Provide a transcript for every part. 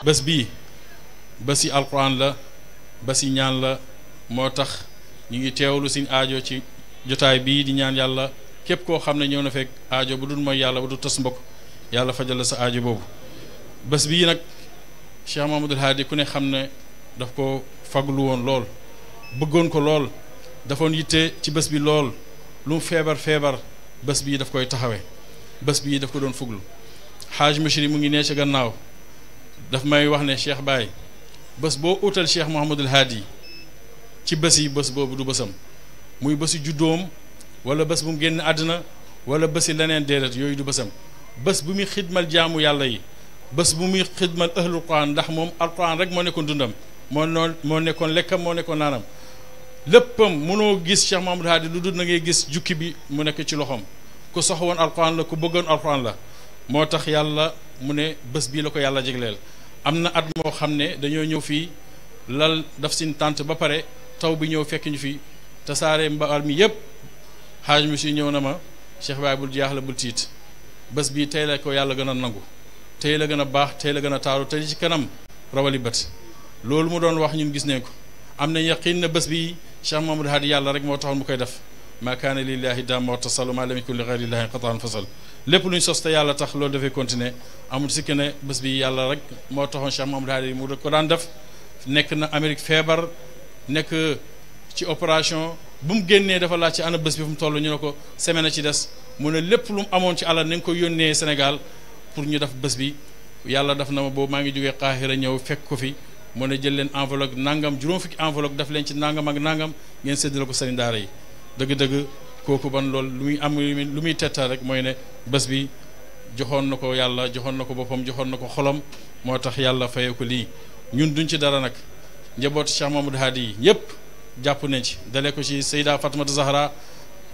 bés bii bési alquran la bési ñaan la moo tax ñu ngi teewlu suñ aajo ci jotaay bii di ñaan yàlla képp koo xam ne ñëw na fekk aajo bu dul mooy yàlla bu dul tas mbokk yàlla fajal la sa aajo boobu. bés bii nag Cheikh Mouhamadoul Hadi ku ne xam ne daf ko faglu woon lool bëggoon ko lool dafoon yitte ci bés bi lool lu mu feebar feebar bés bii daf koy taxawee bés bii daf ko doon fuglu. Haaj Machri mu ngi nee ca gannaaw daf may wax ne Cheikh Baye bés boo utal Cheikh Mouhamadoul Hadi ci bés yi bés boobu du bésam muy bési juddoom wala bés bu mu génn àddina wala bési leneen déedéet yooyu du bésam bés bu muy xidmal jaamu yàlla yi bés bu muy xidmal ahlul quran ndax moom alquran rek moo nekkoon dundam moo nekkoon lekkam moo nekkoon naanam léppam mënoo gis Cheikh Mouhamadoul Hadi lu dul na ngay gis jukki bi mu nekk ci loxoom ku sox woon alquran la ku bëggoon alquran la moo tax yàlla mu ne bés bii la ko yàlla jegleel. am na at moo xam ne dañoo ñëw fii lal daf sin tànt ba pare taw bi ñëw fekk ñu fi tasaare mbaal mi yépp xaaj mi si ñëw na ma Cheikh Baye bul jaaxle bul tiit bés bii tey la ko yàlla gën a nangu tey la gën a baax tey la gën a taaru tey ci kanam rawali bët loolu mu doon wax ñun gis nañ ko am nañ yaqin na bés bi Cheikh Mouhamadoul Hadi yàlla rek moo taxoon mu koy def ma kaana lillahi daam watasal ma lam yakun li ghayrillahi qataan fasal lépp lu ñu sos te yàlla tax loolu dafay continuer amul sikki ne bés bi yàlla rek moo taxoon Cheikh Mouhamadoul Hadi mu ko daan def nekk na Amérique feebar nekk ci opération bu mu génnee dafa laaj ci ana bés bi fu mu toll ñu ne ko semaine ci des mu ne lépp lu mu amoon ci alal nañ ko yónnee Sénégal pour ñu def bés bi yàlla daf na ma boobu maa ngi jógee Qahira ñëw fekk ko fi mu ne jël leen enveloppe nangam juróom fukki enveloppe daf leen ci nangam ak nangam ngeen séddale ko sëriñ daara yi dëgg-dëgg kooku ban loolu lu muy am lu muy tettal rek mooy ne bés bi joxoon na ko yàlla joxoon na ko boppam joxoon na ko xolam moo tax yàlla fayee ko lii ñun duñ ci dara nag njabootu Cheikh Mamadou Hadi yi yëpp jàpp nañ ci dalee ko ci Seyda Fatimata Zahra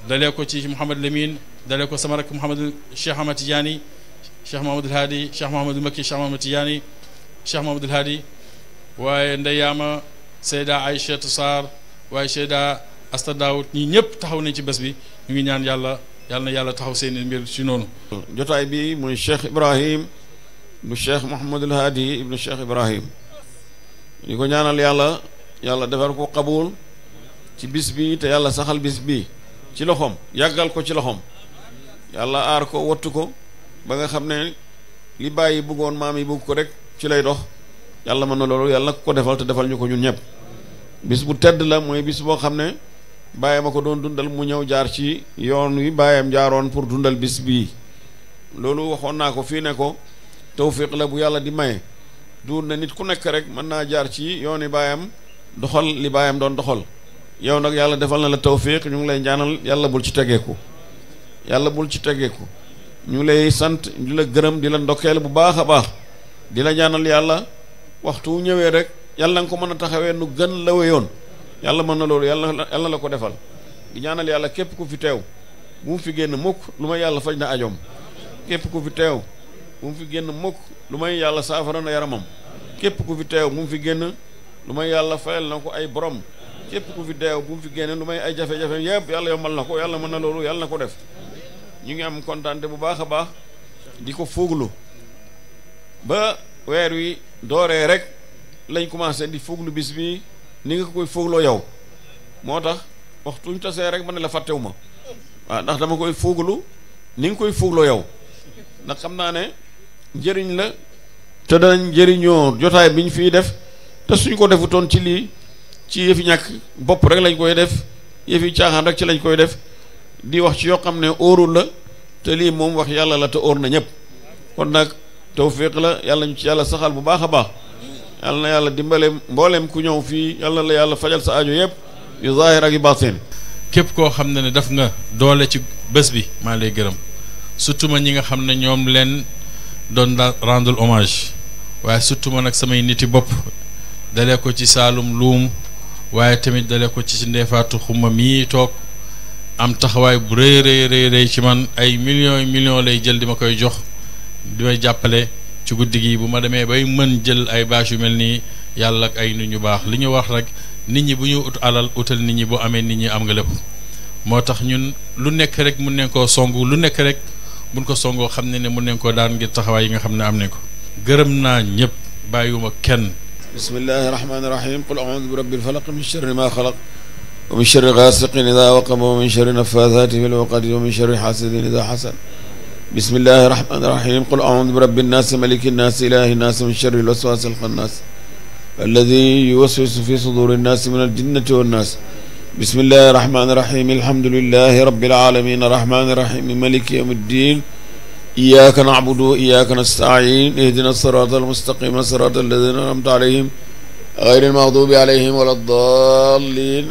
dalee ko ci Mouhamad Lamine dalee ko sama rek Mouhamad Cheikh Ahmad Tidiane Cheikh Mamadou Hadi Cheikh Mahamadou Makki Cheikh Mahamad Tidiane Cheikh Mamadou Hadi waaye ndeyaama Seyda Aïchatu Sarr waaye Seyda Asta Daoud ñi ñëpp taxaw nañ ci bés bi ñu ngi ñaan yàlla na yàlla taxaw seeni mbir ci noonu jotaay bi muy Cheikh Ibrahim ibnu Cheikh Mouhamadul Hadi ibnu Cheikh Ibrahim ñu ko ñaanal yàlla defar ko qabul ci bis bi te yàlla saxal bis bi ci loxoom yàggal ko ci loxoom yàlla aar ko wattu ko ba nga xam ne li bàyyi bëggoon maam yi bëgg ko rek ci lay dox yàlla mën na loolu yàlla na ko defal te defal ñu ko ñun ñëpp bis bu tedd la mooy bis boo xam ne bàyyam a ko doon dundal mu ñëw jaar ci yoon wi bàyyam jaaroon pour dundal bis bii loolu waxoon naa ko fii ne ko tawfiq la bu yàlla di maye du na nit ku nekk rek mën naa jaar ci yooni bàyyam doxal li bàyyam doon doxal yow nag yàlla defal na la tawfiq ñu ngi lay ñaanal yàlla bul ci tegeeku ñu ngi lay sant di la gërëm di la ndokkeel bu baax a baax di la ñaanal yàlla waxtu wu ñëwee rek yàlla nga ko mën a taxawee nu gën la wéyoon yàlla mën na loolu yàlla la ko defal di ñaanal yàlla képp ku fi teew bu mu fi génn mukk lu may yàlla faj na ajoom képp ku fi teew bu mu fi génn mukk lu may yàlla saafara na yaramam képp ku fi teew bu mu fi génn lu may yàlla fayal na ko ay borom képp ku fi teew bu mu fi génn lu may ay jafe-jafe yëpp yàlla yombal na ko yàlla mën na loolu yàlla na ko def ñu ngi am kontaante bu baax a baax di ko fooglu ba weer wi dooree rek lañ commencé di fooglu bis bi ni nga koy foogloo yow moo tax waxtuñ tasee rek ma ne la fàttewu ma waaw ndax dama koy fooglu ni nga koy foogloo yow ndax xam naa ne njëriñ la te danañ njëriñoo jotaay bi ñu fiy def te suñ ko defutoon ci lii ci yëfi ñàkk bopp rek lañ koy def yëfi caaxaan rek ci lañ koy def di wax ci yoo xam ne óorul la te lii moom wax yàlla la te óor na ñëpp kon nag tawfiq la yàlla ñu ci yàlla saxal bu baax a baax yàlla na yàlla dimbale mboolem ku ñëw fii yàlla la yàlla fajal sa aajo yëpp yu zaahir ak yu baatin képp koo xam ne def nga doole ci bés bi maa lay gërëm surtout ma ñi nga xam ne ñoom leen doon rendre hommage waaye surtout ma nag samay niti bopp dalee ko ci Saalum Luum waaye tamit dalee ko ci Ndeefaatu Xuma mii toog am taxawaay bu rëy ci man ay millions lay jël di ma koy jox di may jàppale ci guddi gi bu ma demee bay mën jël ay bâche yu mel nii yàlla ak ay nit ñu baax li ñu wax rek nit ñi bu ñu ut alal utal nit ñi boo amee nit ñi am nga lépp moo tax ñun lu nekk rek mun nañ koo songu lu nekk rek buñ ko songoo xam ne mun nañ koo daan ngir taxawaay yi nga xam ne am nañ ko gërëm naa ñëpp bàyyiwuma kenn bismillahi rahmaani rahim qul a'uudu bi rabbil falaq min sharri ma xalaq wa min sharri gaasiqin idaa waqab wa min sharri naffaasaati fil uqad wa min sharri haasidin idaa hasad bismillahi rahmaani rahim qul a'uudu bi rabbin naas maliki naas ilaahi naas min sharri l-waswaasi l-xannaas allazii yuwaswisu fi suduuri nnaasi mina l-jinnati wan-naas bismillahi rahmaani rahim alhamdulillahi rabbil aalamiin arrahmaani rahim maliki yawmi ddiin iyyaaka na'budu wa iyyaaka nasta'iin ihdina s-siraata l-mustaqiima siraata allaziina an'amta alayhim ghayril maghduubi alayhim wa lad-daalliin